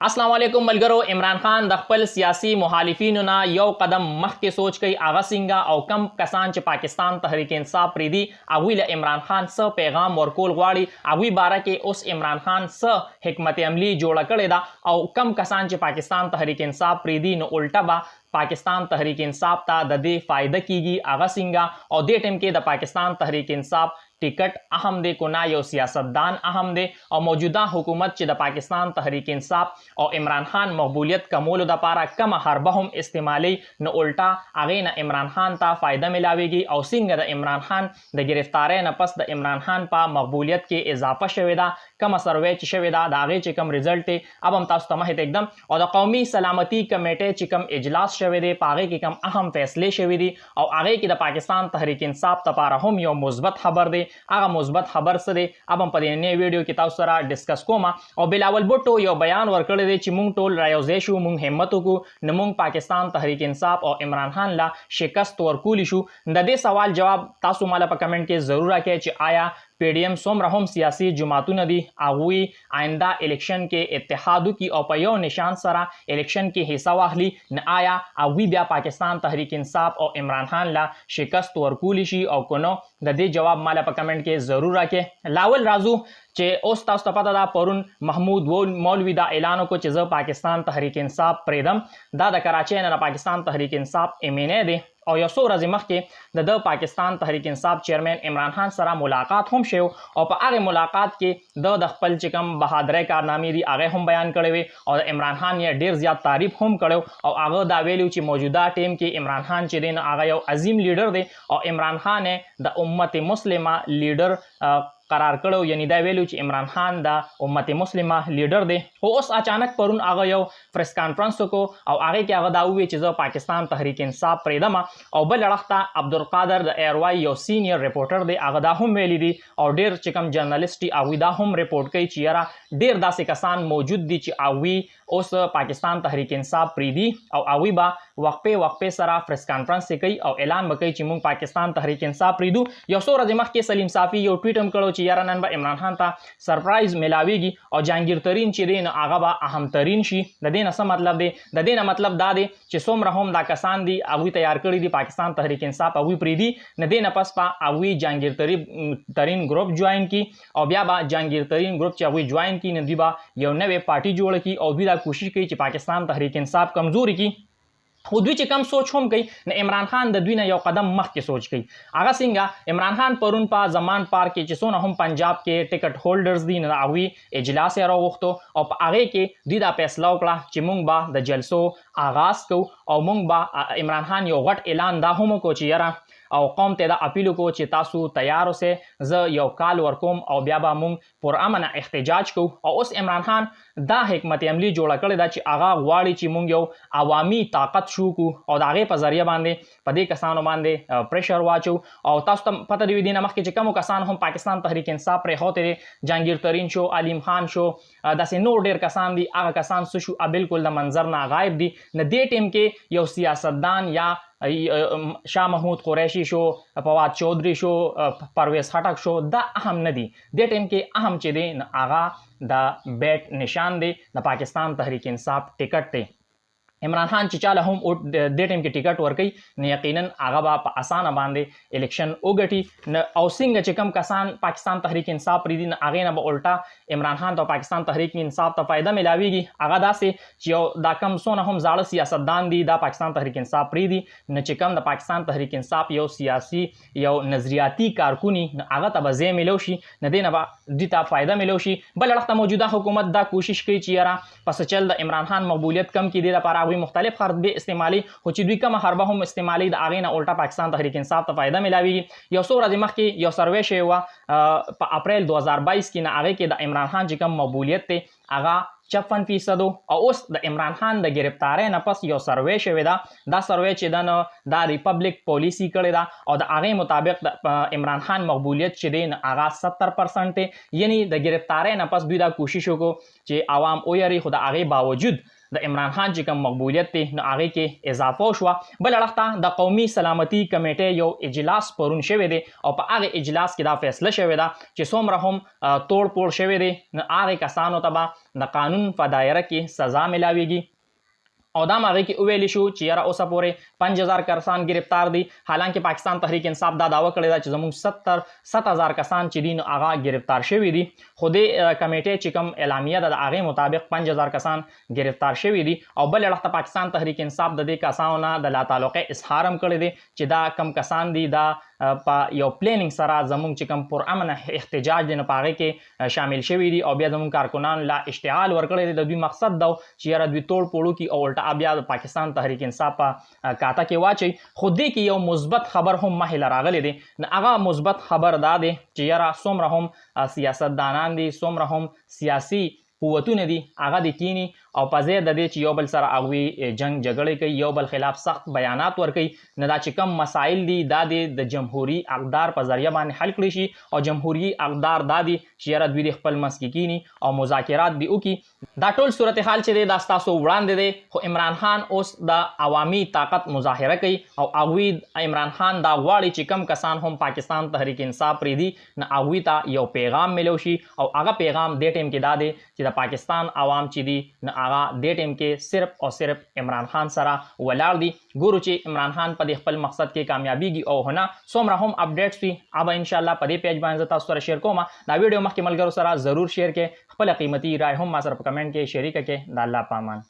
अस्सलाम वालेकुम मलगरो। इमरान खान द खपल सियासी मुहालिफिनों ना यौ कदम मखके सोच कई आगा सिंगा और कम कसान च पाकिस्तान तहरीक इंसाफ प्रीदी अगुल इमरान खान स पैगाम वरकोल ग्वाड़ी अगुई बारा के उस इमरान खान स हिकमत अमली जोड़ा कड़े दा और कम कसान च पाकिस्तान तहरीक इंसाफ प्रीदी न उल्टा बा पाकिस्तान तहरीक इंसाफ ता दे फ़ायदा कीगी आगा सिंगा और दे टेम के द पाकिस्तान तहरीक इंसाफ टिकट अहम दे कोना यो सियासतदान अहम दे और मौजूदा हुकूमत च द पाकिस्तान तहरीक इंसाफ और इमरान खान मकबूलियत कमोल द पारा कम हरबहम इस्तेमाली न उल्टा आगे न इमरान खान ता फ़ायदा मिलावेगी और सिंग द इमरान खान द गिरफ्तार न पस द इमरान खान पा मकबूलियत के इजाफा शवेदा कम सर्वे चवेदा दागे चिकम रिजल्ट अब हम तास तमाहित एकदम और द कौमी सलामती कमेटी चिकम इजलास शवेदे पागे के कम अहम फैसले शवेदी और आगे की द पाकिस्तान तहरीक इंसाफ तपारा हम यो मुस्बत खबर दे आगा मुस्बत खबर से दे अब हम पदे वीडियो की ताउसरा डिस्कस कोमा और बिलावल भुट्टो यो बयान वर्कड़े दे चिमुंग टोल रायोजेशु मुंग हिम्मतु को नमुंग पाकिस्तान तहरीक इंसाफ और इमरान खान ला शिकस्त वरकूलिशु दे सवाल जवाब तासु माला पर कमेंट के जरूर आके आया पीडीएम सोम रहम सियासी जुमातु नदी आगुई आइंदा इलेक्शन के इत्तेहादु की औपयो निशान सरा इलेक्शन के हिस्सा वाहली न आया आगुई ब्या पाकिस्तान तहरीक इंसाफ और इमरान खान ला शिकस्त वरकूलिशी और कोनो दे जवाब माला पर कमेंट के जरूर आके लावल राजू चे ओस तास तपता दा परुन महमूद वो मौलवी दा ऐलानो को चिज़ पाकिस्तान तहरीक इंसाफ प्रेदम दा कराचे न पाकिस्तान तहरीक इंसाफ एमिने दे और यसो रजिमख के द पाकिस्तान तहरीक इंसाफ चेयरमैन इमरान खान सरा मुलाकात हम शेव और पर आगे मुलाकात के द खपल चिकम बहादर कारनामी दी आगे हम बयान करे हुए और इमरान खान ये ढेर ज़्यादा तारीफ हम करे और आगे दावेलू ची मौजूदा टीम के इमरान खान चे दिन आगे यो अजीम लीडर दे और इमरान खान है द उम्मत मुस्लिमा लीडर करार करो यानी दावेलू ची इमरान खान दा उम्मत मुस्लिमा लीडर दे हो उस अचानक परुन आगे यो प्रेस कॉन्फ्रेंस को और आगे के आगे दावे चीज़ पाकिस्तान तहरीक इंसाफ प्रेदमा और बल लड़ता अब्दुल कादर द एयरवाई यो सीनियर रिपोर्टर दे आगे दा हम वेली दी और डेर चिकम जर्नलिस्टी आवी दा हम रिपोर्ट कई चियरा डेर दासे कसान मौजूद दी ची आवी उस पाकिस्तान तहरीक इंसाफ प्रीदी और आवी बा वक्फे सरा प्रेस कॉन्फ्रेंस से कई और ऐलान बकई चिमुंग पाकिस्तान तहरीक इंसाफ प्रीदू यसो रजमख के सलीम साफी यो ट्वीट हम करो चियारा नन बा इमरान खान ता सरप्राइज मिलावेगी और जहांगीर तरीन चिरेन आगा बा अहम तरीन शी ददे न मतलब दे ददे न मतलब दा दे चिसोम रहम दा कसान दी अगुई तैयार करी दी पाकिस्तान तहरीक इंसाफ अगुई प्रीदी न दे न पस पा अगुई जहांगीर तरीन ग्रुप ज्वाइन की और ब्या बा जहांगीर तरीन ग्रुप च अगुई ज्वाइन की न दिबा यो नवे पार्टी जोड़ की और भी दा कोशिश की च पाकिस्तान तहरीक इंसाफ कमजोरी की खुद कम सोच हम गई न इमरान खान दुई ने यो कदम मख के सोच गई आगा सिंगा इमरान खान परुन पा जमान पार के चिसो न हम पंजाब के टिकट होल्डर्स दी न आवी इजलास रो वक्तो और आगे के दीदा फैसला उकड़ा चिमुंग बा द जलसो आगाज को और मुंग बा इमरान खान यो गट ऐलान दा हम को चियरा और कौम तेदा अपील को चितासु तैयार से ज यो काल वरकोम और ब्याबा मुंग पुरअमन एहतजाज को और उस इमरान खान दा हिकमत अमली जोड़ा करे दा ची आगा वाड़ी ची मुंग यो अवामी ताकत शू को और आगे पर जरिया बांधे पदे कसानों बांधे प्रेशर वाचो और तास्तम पता दी दिन मख के चिकमो कसान हम पाकिस्तान तहरीक इंसाफ रे होते जहांगीर तरीन शो आलिम खान शो दसे नो डेर कसान दी आगा कसान सुशु बिल्कुल द मंजर ना गायब दी न दे टीम के यो सियासतदान या शाह महमूद कुरैशी शो फवाद चौधरी शो परवेज खटक शो द अहम नदी दे टीम के अहम चीज़ें न आगा द बैट निशान दे न पाकिस्तान तहरीक इंसाफ टिकट दे इमरान खान चिचाला हम दे टीम की टिकट वर्कई न यकीनन आगा बा आसान बांधे इलेक्शन उगटी न औसिंग चिकम कसान पाकिस्तान तहरीक इंसाफ प्रीदी न आगे न उल्टा इमरान खान तो पाकिस्तान तहरीक इंसाफ तो फ़ायदा मिलावेगी आगा दा से चियो दा कम सो न हम जाड़ सियासतदान दी दा पाकिस्तान तहरीक इंसाफ प्रीदी न चिकम द पाकिस्तान तहरीक इंसाफ यो सियासी यो नजरियाती कारकुनी न आगा तबजे मिलोशी न दे न दीता फ़ायदा मिलोशी बल लड़ता मौजूदा हुकूमत दा कोशिश की चियरा पस चल द इमरान खान मकबूलियत कम की दे पारा मुख्तलिफ खर्द इस्तेमाली हो चिदवी कम हरबा हम इस्तेमाली आगे ना उल्टा पाकिस्तान तहरीक इंसाफ तो फ़ायदा मिलावेगी यो सो रजमख की यो सर्वे शे हुआ अप्रैल 2022 की ना आगे के द इमरान खान जी कम मकबूलियत थे आगा 56% और उस द इमरान खान द गिरफ्तार न पस यो सर्वे शेवेदा दा सर्वे चिदन दा रिपब्लिक पॉलिसी करे दा और द आगे मुताबिक इमरान खान मकबूलियत चिदेन आगा 70% थे यानी द गिरफ्तार न पस भी दा कोशिशों को चे आवाम ओयरी खुदा आगे बावजूद د عمران خان چې کوم مقبولیت دی نو هغې کې اضافه وشوه. بل اړخ ته د قومي سلامتي کمیټې یو اجلاس پرون شوی دی او په هغې اجلاس کې دا فیصله شوې ده چې څومره هم توړ پوړ شوی دی نو هغې کسانو ته به د قانون په دایره کې سزا میلاویږي او دا هغې کې وویلی شو چې یاره اوسه پورې 5000 کسان گرفتار دي. حالانکه پاکستان تحریک انصاف دا دعوه کړې ده چې زموږ 7000 کسان چې دي نو هغه گرفتار شوي دي. خو دې کمیټې چې کوم اعلامیه ده د هغې مطابق 5000 کسان گرفتار شوي دي او بل اړخ ته پاکستان تحریک انصاف د دې کسانو نه د لاتعلقۍ اظهار هم کړی دی چې دا کم کسان دي دا په یو پلانینګ سره زموږ چې کوم پرامن احتجاج دی نو په هغې کې شامل شوي دي او بیا زموږ کارکنانو لا اشتعال ورکړی دی. د دوی مقصد دا چې یاره دوی توړ پوړو کي او الټا بیا د پاکستان تحریک انصاف په کاته کې واچوي. خو دې کې یو مثبت خبر هم مخې راغلی دی. هغه مثبت خبر دا دی چې یاره څومره هم سیاستدانان دي څومره هم سیاسي قوتونه دي هغه د کینی او په ځای د دې چې یو بل سره هغوی جنگ جګړې کوي یو بل خلاف سخت بیانات ورکوي نو دا چې کم مسایل دي دا د جمهوري اقدار په ذریعه باندې حل کړی شي او جمهوري اقدار دا دي چې یاره دوی د خپل منځ کې کینی او مذاکرات دي وکړي. دا ټول صورتحال چې دی دا ستاسو وړاندې دی. خو عمران خان اوس د عوامي طاقت مظاهره کوي او هغوی عمران خان دا غواړي چې کم کسان هم پاکستان تحریک انصاف پرېږدي نو هغوی ته یو پیغام میلو شي او هغه پیغام دې ټیم کې دا دی چې د پاکستان عوام چې دي نو هغه دې ټیم کې صرف او صرف عمران خان سره ولاړ دي. ګورو چې عمران خان په دې خپل مقصد کې کامیابیږي او هنه څومره هم اپډیټس وي هغه انشاءالله په دې پیج باندې تاسو سره شیر کوم. دا ویډیو مخکې ملګرو سره ضرور شیر کړئ. خپله قیمتي رای هم ما سره په کمنټ کې شریکه کړئ. د الله په امان.